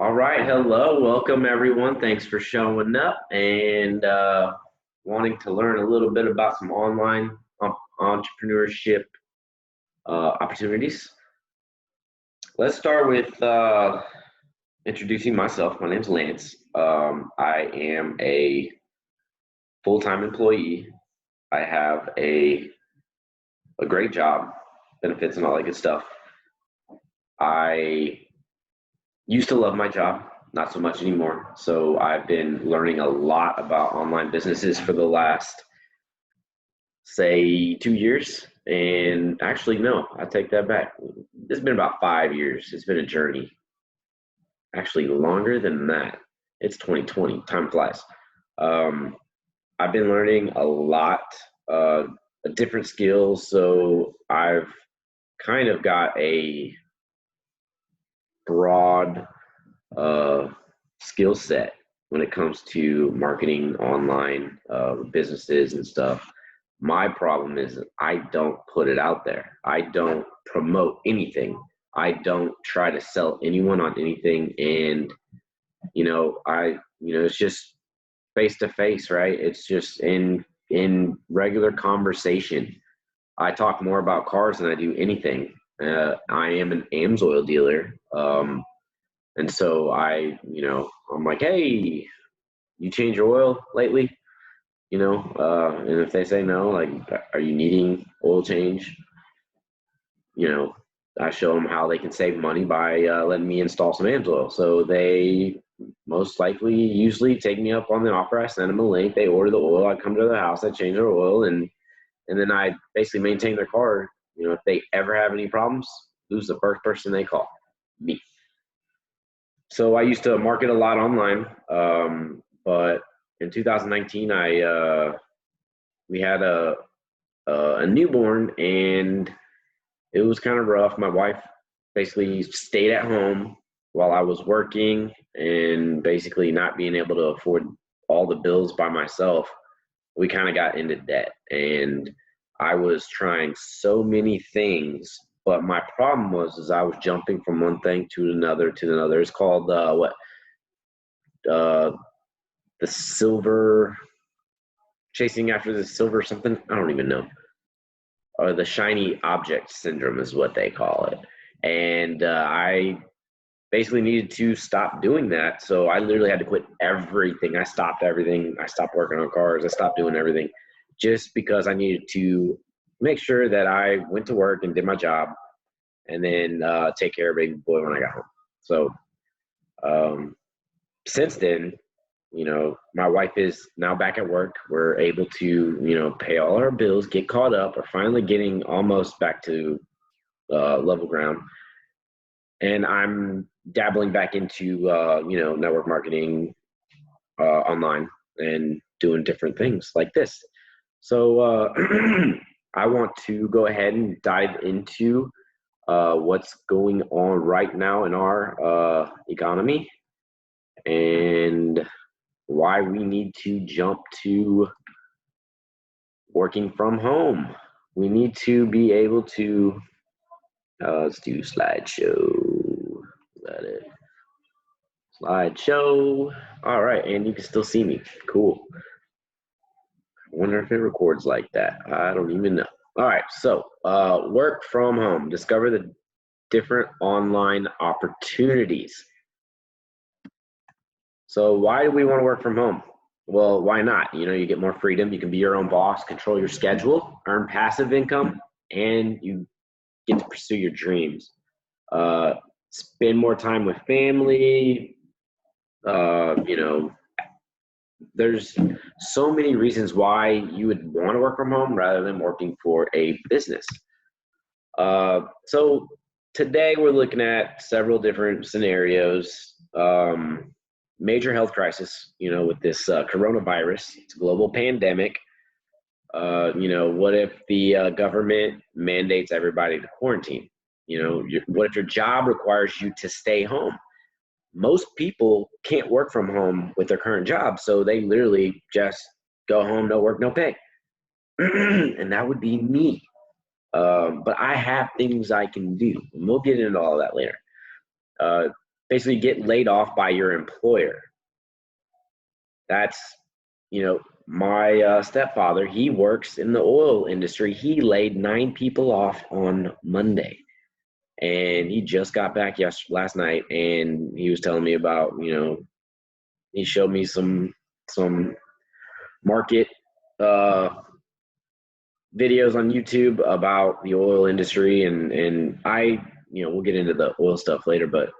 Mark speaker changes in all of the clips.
Speaker 1: All right, hello, welcome everyone. Thanks for showing up and wanting to learn a little bit about some online entrepreneurship opportunities. Let's start with introducing myself. My name's Lance. I am a full-time employee. I have a great job, benefits and all that good stuff. I used to love my job, not so much anymore. So I've been learning a lot about online businesses for the last, say, 2 years. And actually, no, I take that back. It's been about 5 years. It's been a journey. Actually, longer than that. It's 2020. Time flies. Um, I've been learning a lot, uh, different skills. So I've kind of got a broad uh, skill set when it comes to marketing online businesses and stuff. My problem is I don't put it out there. I don't promote anything. I don't try to sell anyone on anything. And, it's just face to face, right? It's just in regular conversation. I talk more about cars than I do anything. I am an AMSOIL dealer. And so I'm like, hey, you change your oil lately? And if they say no, like, are you needing oil change? You know, I show them how they can save money by letting me install some AMSOIL. So they most likely usually take me up on the offer. I send them a link. They order the oil. I come to their house. I change their oil, and then I basically maintain their car. If they ever have any problems, who's the first person they call? Me. So I used to market a lot online, but in 2019, we had a newborn, and it was kind of rough. My wife basically stayed at home while I was working, and basically not being able to afford all the bills by myself. We kind of got into debt, and I was trying so many things, but my problem is I was jumping from one thing to another to another. It's called uh, the silver, chasing after the silver something. I don't even know. Or the shiny object syndrome is what they call it. And I basically needed to stop doing that. So I literally had to quit everything. I stopped everything. I stopped working on cars. I stopped doing everything just because I needed to make sure that I went to work and did my job, and then take care of baby boy when I got home. So um, since then, my wife is now back at work. We're able to, pay all our bills, get caught up. We're finally getting almost back to level ground. And I'm dabbling back into, network marketing online and doing different things like this. So I want to go ahead and dive into what's going on right now in our economy, and why we need to jump to working from home. We need to be able to, let's do slideshow. Is that it? Slideshow. All right, and you can still see me. Cool. I wonder if it records like that. I don't even know. All right, so work from home. Discover the different online opportunities. So why do we want to work from home? Well, why not? You get more freedom. You can be your own boss, control your schedule, earn passive income, and you get to pursue your dreams. Uh, Spend more time with family. There's so many reasons why you would want to work from home rather than working for a business. So today we're looking at several different scenarios. Major health crisis, with this coronavirus. It's a global pandemic. What if the government mandates everybody to quarantine? What if your job requires you to stay home? Most people can't work from home with their current job, so they literally just go home, no work, no pay. And that would be me. But I have things I can do. And we'll get into all that later. basically get laid off by your employer. That's, my stepfather, he works in the oil industry. He laid 9 people off on Monday. And he just got back last night, and he was telling me about, he showed me some market videos on YouTube about the oil industry, and I, we'll get into the oil stuff later, but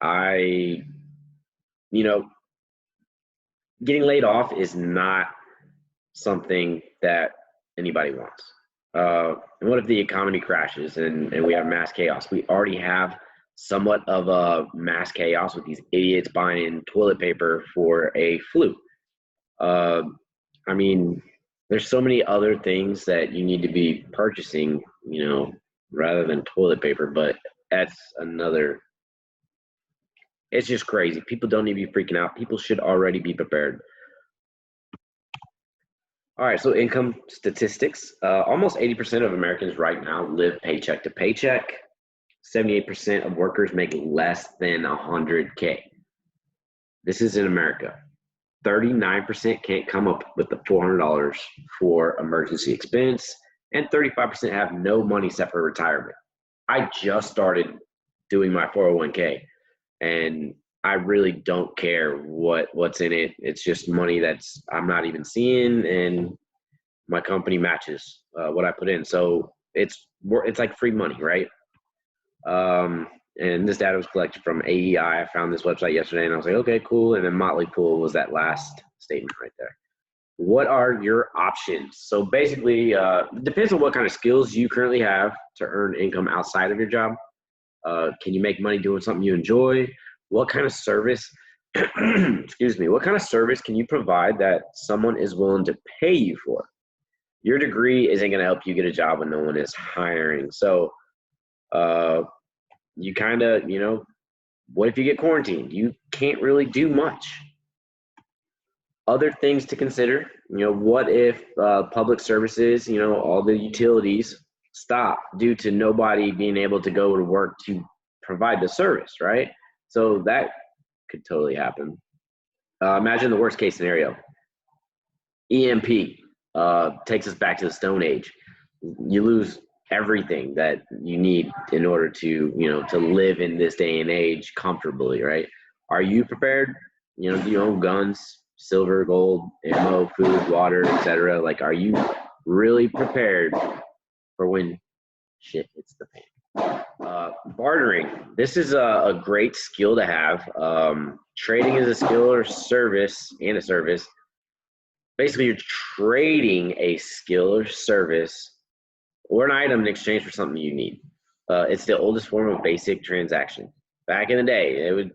Speaker 1: I, getting laid off is not something that anybody wants. And what if the economy crashes and we have mass chaos? We already have somewhat of a mass chaos with these idiots buying toilet paper for a flu. I mean, there's so many other things that you need to be purchasing, rather than toilet paper, but that's another. It's just crazy. People don't need to be freaking out. People should already be prepared. All right, so income statistics. Almost 80% of Americans right now live paycheck to paycheck. 78% of workers make less than 100K. This is in America. 39% can't come up with the $400 for emergency expense, and 35% have no money set for retirement. I just started doing my 401k, and I really don't care what's in it. It's just money that's I'm not even seeing, and my company matches what I put in. So it's like free money, right? And this data was collected from AEI. I found this website yesterday, and I was like, okay, cool. And then Motley Fool was that last statement right there. What are your options? So basically, it depends on what kind of skills you currently have to earn income outside of your job. Can you make money doing something you enjoy? What kind of service, excuse me, what kind of service can you provide that someone is willing to pay you for? Your degree isn't going to help you get a job when no one is hiring. So you kind of, what if you get quarantined? You can't really do much. Other things to consider, what if public services, all the utilities stop due to nobody being able to go to work to provide the service, right? So that could totally happen. Imagine the worst case scenario. EMP takes us back to the Stone Age. You lose everything that you need in order to, to live in this day and age comfortably, right? Are you prepared? Do you own guns, silver, gold, ammo, food, water, etc.? Like, are you really prepared for when shit hits the fan? Bartering. This is a great skill to have. Trading is a skill or service and a service. Basically, you're trading a skill or service or an item in exchange for something you need. It's the oldest form of basic transaction. Back in the day, they would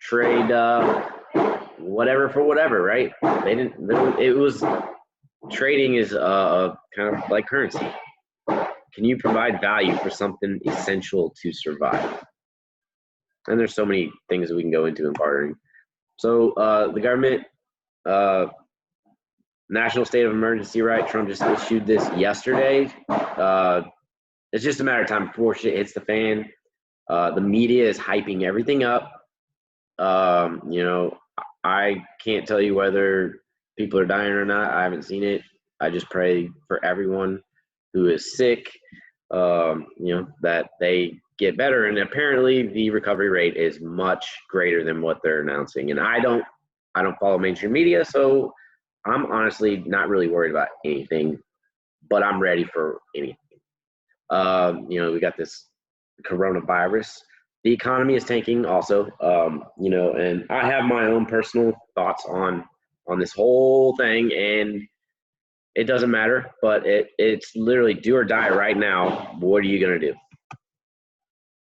Speaker 1: trade whatever for whatever, right? It was trading is kind of like currency. Can you provide value for something essential to survive? And there's so many things that we can go into in bartering. So the government, national state of emergency, right? Trump just issued this yesterday. It's just a matter of time before shit hits the fan. The media is hyping everything up. I can't tell you whether people are dying or not. I haven't seen it. I just pray for everyone who is sick, that they get better. And apparently the recovery rate is much greater than what they're announcing. And I don't follow mainstream media, so I'm honestly not really worried about anything, but I'm ready for anything. We got this coronavirus. The economy is tanking also, and I have my own personal thoughts on this whole thing, and it doesn't matter, but it's literally do or die right now. What are you going to do?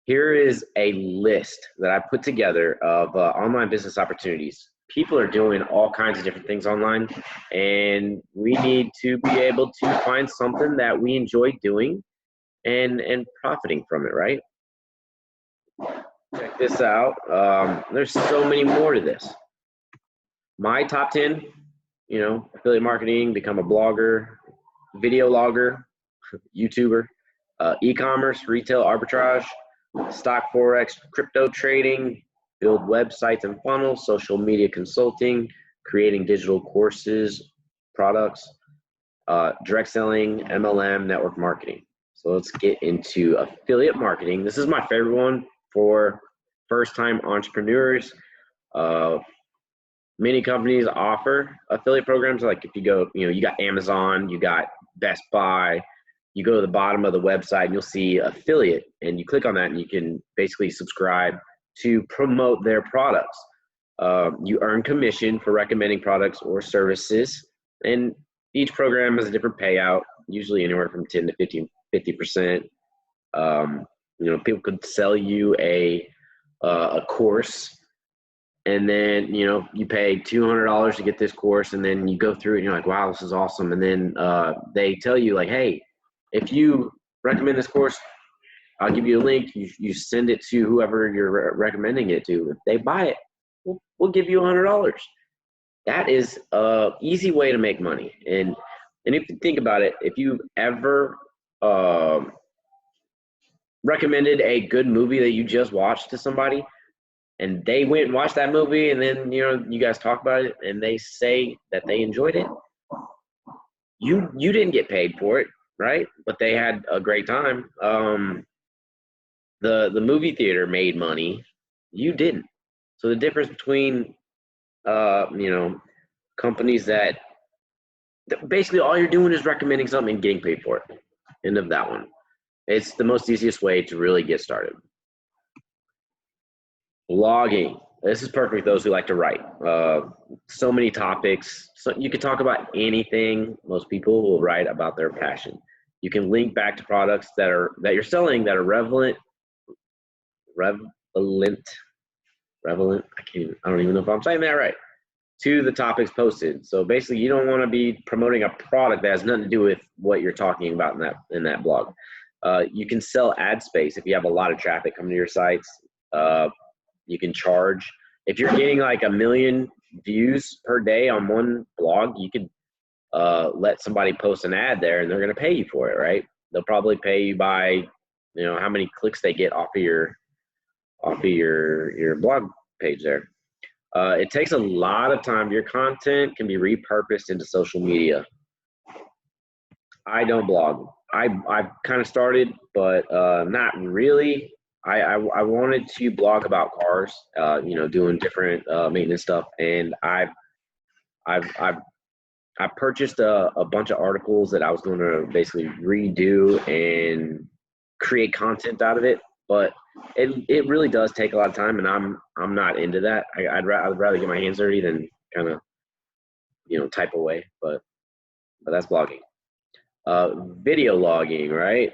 Speaker 1: Here is a list that I put together of online business opportunities. People are doing all kinds of different things online, and we need to be able to find something that we enjoy doing and profiting from it, right? Check this out. There's so many more to this. My top 10, affiliate marketing, become a blogger, video logger, YouTuber, e-commerce, retail arbitrage, stock, forex, crypto trading, build websites and funnels, social media consulting, creating digital courses, products, direct selling, MLM, network marketing. So let's get into affiliate marketing. This is my favorite one for first-time entrepreneurs. Many companies offer affiliate programs. Like if you go, you got Amazon, you got Best Buy. You go to the bottom of the website and you'll see affiliate, and you click on that and you can basically subscribe to promote their products. You earn commission for recommending products or services, and each program has a different payout, usually anywhere from 10 to 50%. People could sell you a course, and then you pay $200 to get this course, and then you go through it and you're like, wow, this is awesome. And then they tell you like, hey, if you recommend this course, I'll give you a link. You send it to whoever you're recommending it to. If they buy it, we'll give you $100. That is a easy way to make money. And if you think about it, if you ever recommended a good movie that you just watched to somebody, and they went and watched that movie, and then you guys talk about it, and they say that they enjoyed it, you didn't get paid for it, right? But they had a great time. The movie theater made money, you didn't. So the difference between companies that basically all you're doing is recommending something and getting paid for it. End of that one. It's the most easiest way to really get started. Blogging. This is perfect for those who like to write. So many topics. So you can talk about anything. Most people will write about their passion. You can link back to products that you're selling that are relevant. I don't even know if I'm saying that right. To the topics posted. So basically, you don't want to be promoting a product that has nothing to do with what you're talking about in that blog. You can sell ad space if you have a lot of traffic coming to your sites. You can charge. If you're getting like 1 million views per day on one blog, you could let somebody post an ad there, and they're going to pay you for it, right? They'll probably pay you by how many clicks they get off of your blog page there. It takes a lot of time. Your content can be repurposed into social media. I don't blog. I've kind of started, but not really. I wanted to blog about cars, doing different maintenance stuff, and I purchased a bunch of articles that I was going to basically redo and create content out of it. But it really does take a lot of time, and I'm not into that. I'd rather get my hands dirty than kind of type away. But that's blogging. Video logging, right?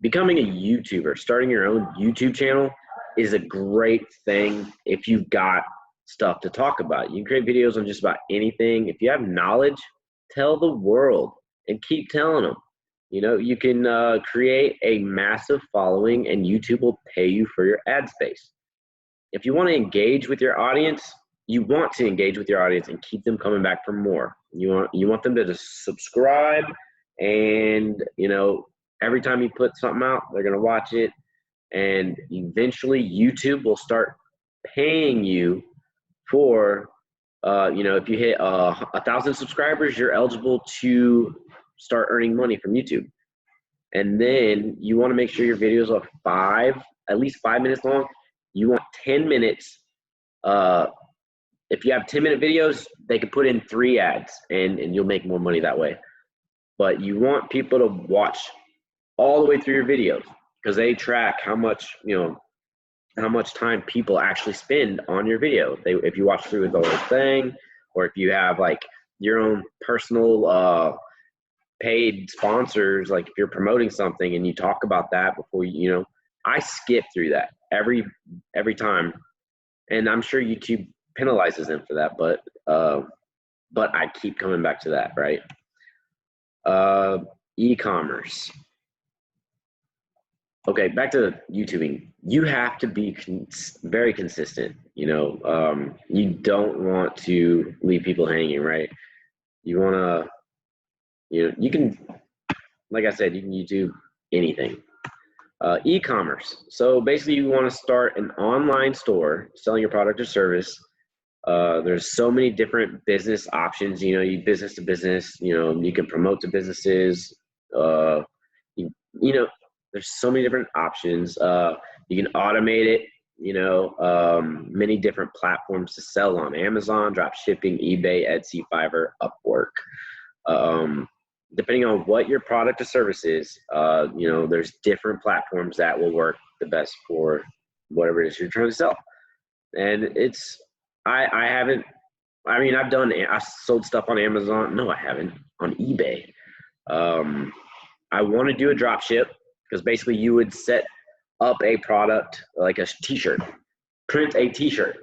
Speaker 1: Becoming a YouTuber, starting your own YouTube channel is a great thing if you've got stuff to talk about. You can create videos on just about anything. If you have knowledge, tell the world and keep telling them. You can create a massive following, and YouTube will pay you for your ad space. If you want to engage with your audience, and keep them coming back for more. You want them to just subscribe, and every time you put something out, they're going to watch it, and eventually YouTube will start paying you for if you hit 1,000 subscribers, you're eligible to start earning money from YouTube. And then you want to make sure your videos are at least 5 minutes long. You want 10 minutes. If you have 10-minute videos, they could put in 3 ads, and you'll make more money that way. But you want people to watch all the way through your videos, because they track how much time people actually spend on your video. If you watch through the whole thing, or if you have like your own personal paid sponsors, like if you're promoting something and you talk about that before I skip through that every time, and I'm sure YouTube penalizes them for that, but I keep coming back to that, right? E-commerce. Okay, back to YouTubing. You have to be very consistent. You don't want to leave people hanging, right? You want to, you can, like I said, you can YouTube anything. E-commerce. So basically you want to start an online store selling your product or service. There's so many different business options, you business to business, you can promote to businesses, uh, you know, there's so many different options. You can automate it, many different platforms to sell on: Amazon, drop shipping, eBay, Etsy, Fiverr, Upwork. Um, Depending on what your product or service is, there's different platforms that will work the best for whatever it is you're trying to sell. And I haven't, I've sold stuff on Amazon. No, I haven't. On eBay. I want to do a drop ship, because basically you would set up a product like a t-shirt, print a t-shirt.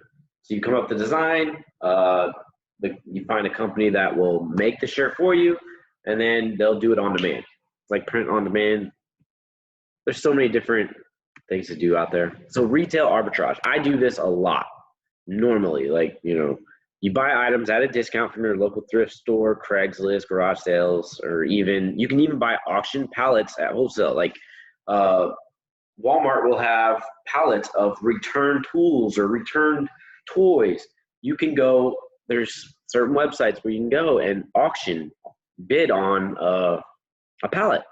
Speaker 1: So you come up with the design, you find a company that will make the shirt for you, and then they'll do it on demand. It's like print on demand. There's so many different things to do out there. So retail arbitrage, I do this a lot normally. Like, you buy items at a discount from your local thrift store, Craigslist, garage sales, or you can even buy auction pallets at wholesale. Like Walmart will have pallets of returned tools or returned toys. You can go, there's certain websites where you can go and bid on a pallet,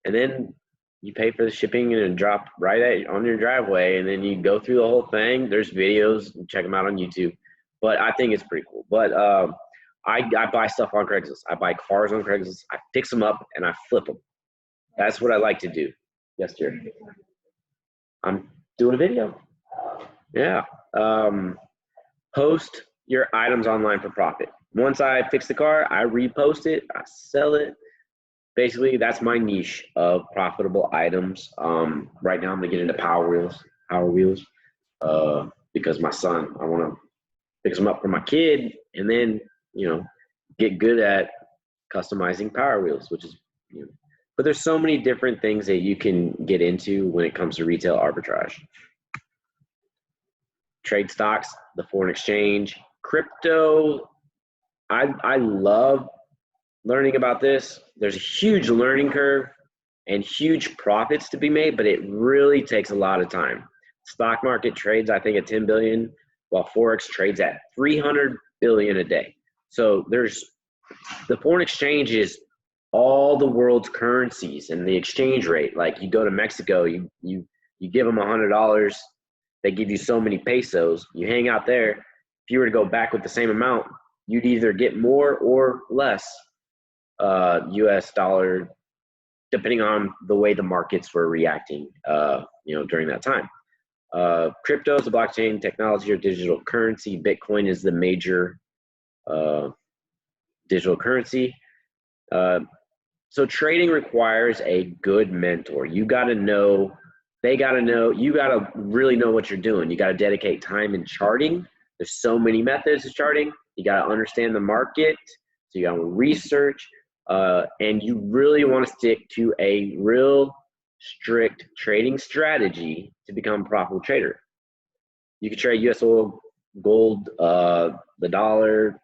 Speaker 1: and then you pay for the shipping and drop right on your driveway, and then you go through the whole thing. There's videos, check them out on YouTube. But I think it's pretty cool. But I buy stuff on Craigslist. I buy cars on Craigslist. I fix them up and I flip them. That's what I like to do. Yes, dear. I'm doing a video. Yeah. Post your items online for profit. Once I fix the car, I repost it. I sell it. Basically, that's my niche of profitable items. Right now, I'm gonna get into Power Wheels, because my son, I want to fix them up for my kid, and then get good at customizing Power Wheels, which is but there's so many different things that you can get into when it comes to retail arbitrage. Trade stocks, the foreign exchange, crypto. I love learning about this. There's a huge learning curve and huge profits to be made, but it really takes a lot of time. Stock market trades, I think, at 10 billion, while Forex trades at 300 billion a day. So the foreign exchange is all the world's currencies and the exchange rate. Like, you go to Mexico, you give them $100, they give you so many pesos. You hang out there. If you were to go back with the same amount, you'd either get more or less US dollar, depending on the way the markets were reacting, during that time. Crypto is a blockchain technology or digital currency. Bitcoin is the major digital currency. So trading requires a good mentor. You got to know, they got to know, you got to really know what you're doing. You got to dedicate time in charting. There's so many methods of charting. You got to understand the market. So you got to research, and you really want to stick to a real strict trading strategy to become a profitable trader. You can trade US oil, gold, the dollar,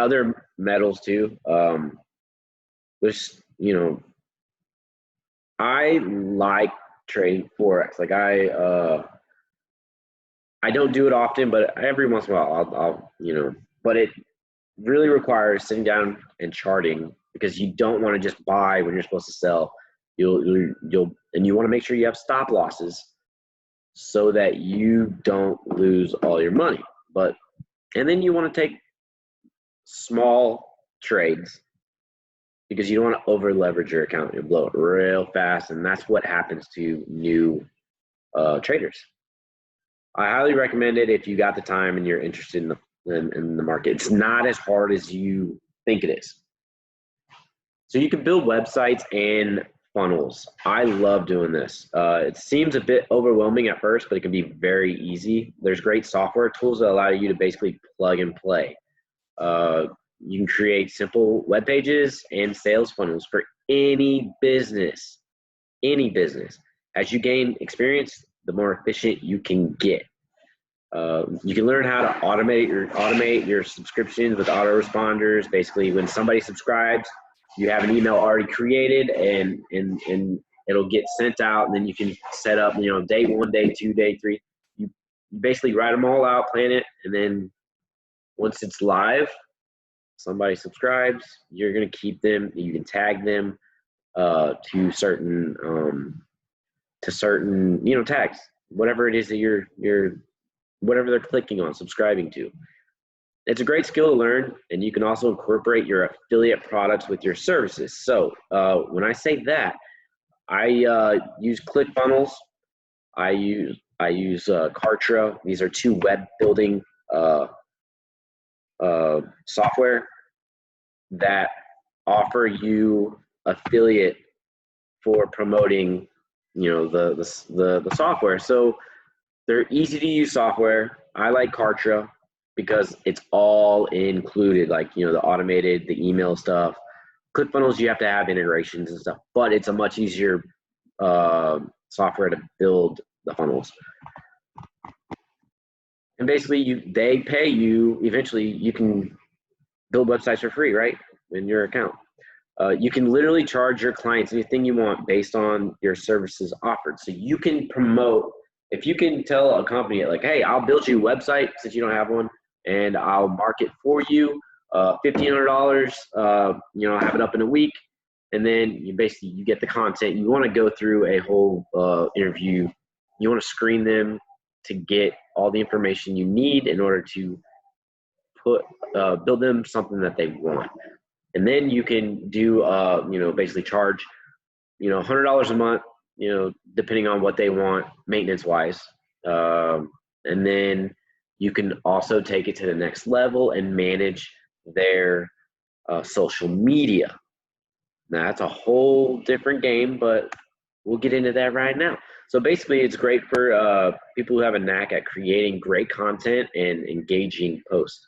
Speaker 1: other metals too. There's, I like trading Forex. Like I don't do it often, but every once in a while I'll but it really requires sitting down and charting, because you don't want to just buy when you're supposed to sell. And you want to make sure you have stop losses so that you don't lose all your money. And then you want to take small trades, because you don't want to over leverage your account. You'll blow it real fast, and that's what happens to new traders. I highly recommend it if you got the time and you're interested in the market. It's not as hard as you think it is. So you can build websites and funnels. I love doing this. It seems a bit overwhelming at first, but it can be very easy. There's great software tools that allow you to basically plug and play. You can create simple web pages and sales funnels for any business. As you gain experience, the more efficient you can get. You can learn how to automate your subscriptions with autoresponders. Basically, when somebody subscribes, you have an email already created, and it'll get sent out, and then you can set up, day 1, day 2, day 3. You basically write them all out, plan it, and then once it's live, somebody subscribes, you're going to keep them. You can tag them to certain tags, whatever it is that you're whatever they're clicking on, subscribing to. It's a great skill to learn, and you can also incorporate your affiliate products with your services. So when I say that, I use ClickFunnels. I use Kartra. These are 2 web building software that offer you affiliate for promoting, the software. So they're easy to use software. I like Kartra because it's all included, like, the automated, the email stuff. ClickFunnels, you have to have integrations and stuff, but it's a much easier software to build the funnels. And basically, they pay you. Eventually, you can build websites for free, right, in your account. You can literally charge your clients anything you want based on your services offered. So you can promote, if you can tell a company like, hey, I'll build you a website since you don't have one, and I'll market for you, $1,500, have it up in a week. And then you get the content. You want to go through a whole interview. You want to screen them to get all the information you need in order to build them something that they want. And then you can do, basically charge, $100 a month, depending on what they want maintenance wise. And then you can also take it to the next level and manage their social media. Now that's a whole different game, but we'll get into that right now. So basically, it's great for people who have a knack at creating great content and engaging posts.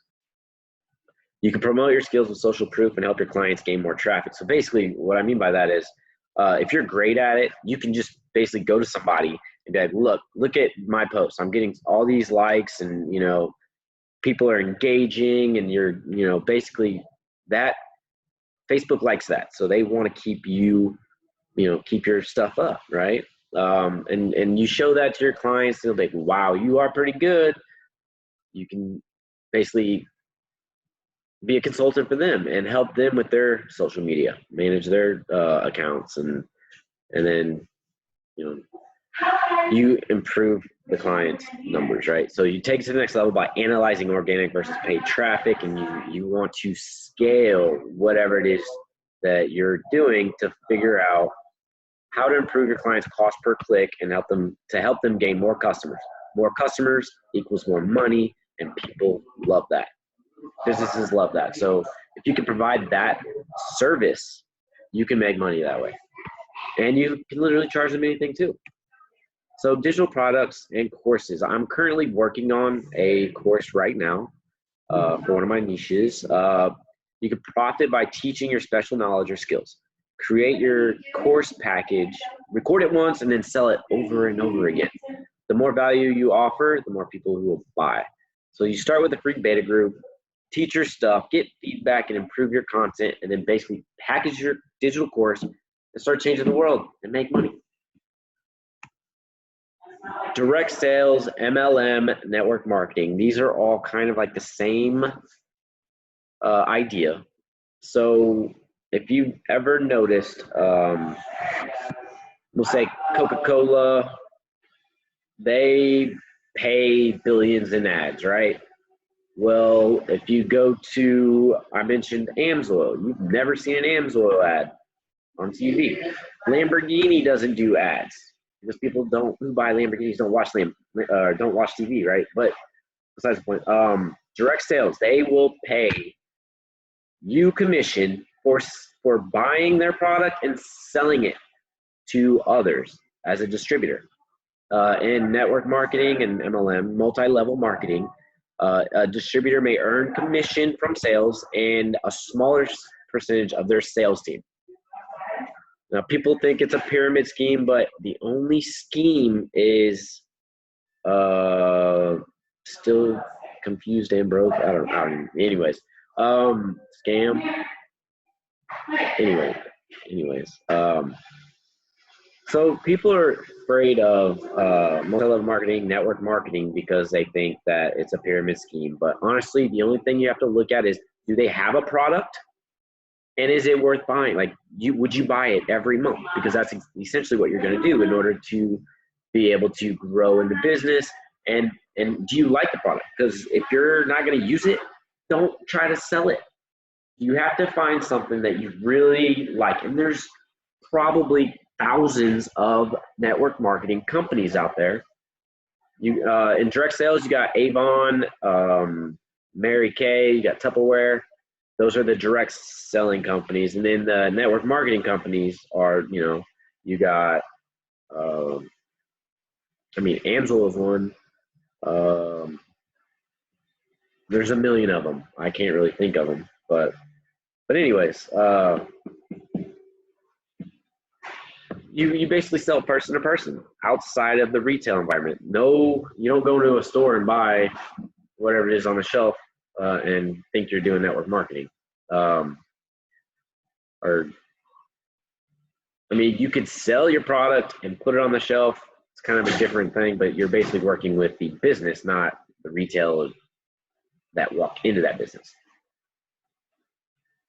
Speaker 1: You can promote your skills with social proof and help your clients gain more traffic. So basically, what I mean by that is, if you're great at it, you can just basically go to somebody and be like, look at my posts. I'm getting all these likes, and people are engaging, and you're basically that. Facebook likes that, so they want to keep you, keep your stuff up, right? And you show that to your clients, they'll be like, wow, you are pretty good. You can basically be a consultant for them and help them with their social media, manage their accounts, and then you improve the client's numbers, right? So you take it to the next level by analyzing organic versus paid traffic, and you want to scale whatever it is that you're doing to figure out how to improve your client's cost per click and help them gain more customers. More customers equals more money, and people love that. Businesses love that. So if you can provide that service, you can make money that way. And you can literally charge them anything too. So digital products and courses. I'm currently working on a course right now for one of my niches. You can profit by teaching your special knowledge or skills. Create your course package, record it once, and then sell it over and over again. The more value you offer, the more people who will buy. So you start with a free beta group, teach your stuff, get feedback, and improve your content, and then basically package your digital course and start changing the world and make money. Direct sales, MLM, network marketing. These are all kind of like the same idea. So if you've ever noticed, we'll say Coca-Cola, they pay billions in ads, right? Well, if you go to, I mentioned AMSOIL, you've never seen an AMSOIL ad on TV. Lamborghini doesn't do ads because people who buy Lamborghinis don't watch TV, right? But besides the point, direct sales, they will pay you commission for buying their product and selling it to others as a distributor. In network marketing and MLM, multi-level marketing, a distributor may earn commission from sales and a smaller percentage of their sales team. Now, people think it's a pyramid scheme, but the only scheme is still confused and broke. I don't know. Anyways, scam. anyways, so people are afraid of multi-level marketing, network marketing, because they think that it's a pyramid scheme. But honestly, the only thing you have to look at is, do they have a product? And is it worth buying? Like, would you buy it every month? Because that's essentially what you're going to do in order to be able to grow in the business. And do you like the product? Because if you're not going to use it, don't try to sell it. You have to find something that you really like. And there's probably thousands of network marketing companies out there. You in direct sales, you got Avon, Mary Kay, you got Tupperware. Those are the direct selling companies. And then the network marketing companies are, you got, Amsoil is one. There's a million of them. I can't really think of them, but anyways, you basically sell person to person outside of the retail environment. No, you don't go to a store and buy whatever it is on the shelf and think you're doing network marketing. You could sell your product and put it on the shelf. It's kind of a different thing, but you're basically working with the business, not the retail that walk into that business.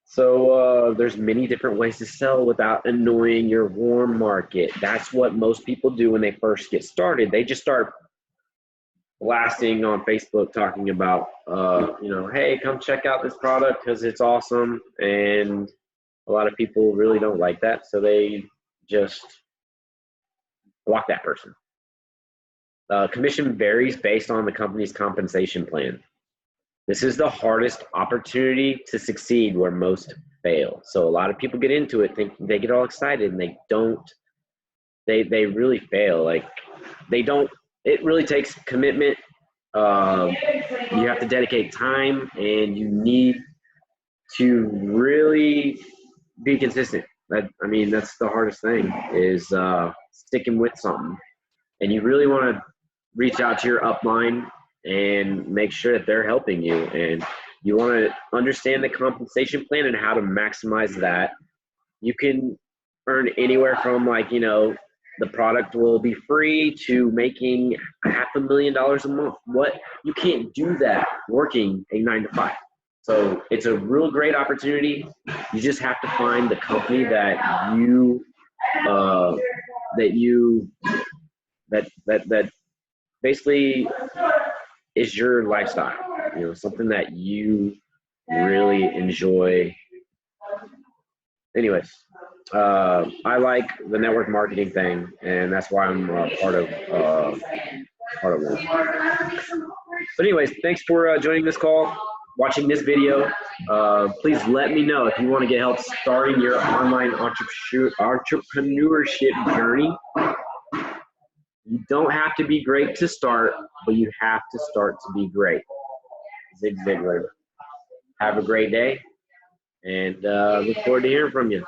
Speaker 1: So there's many different ways to sell without annoying your warm market. That's what most people do when they first get started. They just start blasting on Facebook talking about, hey, come check out this product because it's awesome. And a lot of people really don't like that, so they just block that person. Commission varies based on the company's compensation plan. This is the hardest opportunity to succeed where most fail. So a lot of people get into it, think they get all excited, and they don't. They really fail. Like, they don't. It really takes commitment. You have to dedicate time, and you need to really be consistent. That's the hardest thing, is sticking with something. And you really want to reach out to your upline and make sure that they're helping you. And you want to understand the compensation plan and how to maximize that. You can earn anywhere from, the product will be free to making $500,000 a month. You can't do that working a 9-to-5. So it's a real great opportunity. You just have to find the company that basically is your lifestyle. Something that you really enjoy. Anyways, I like the network marketing thing, and that's why I'm part of it. But anyways, thanks for joining this call, watching this video. Please let me know if you want to get help starting your online entrepreneurship journey. You don't have to be great to start, but you have to start to be great. Zig Ziglar. Have a great day, and look forward to hearing from you.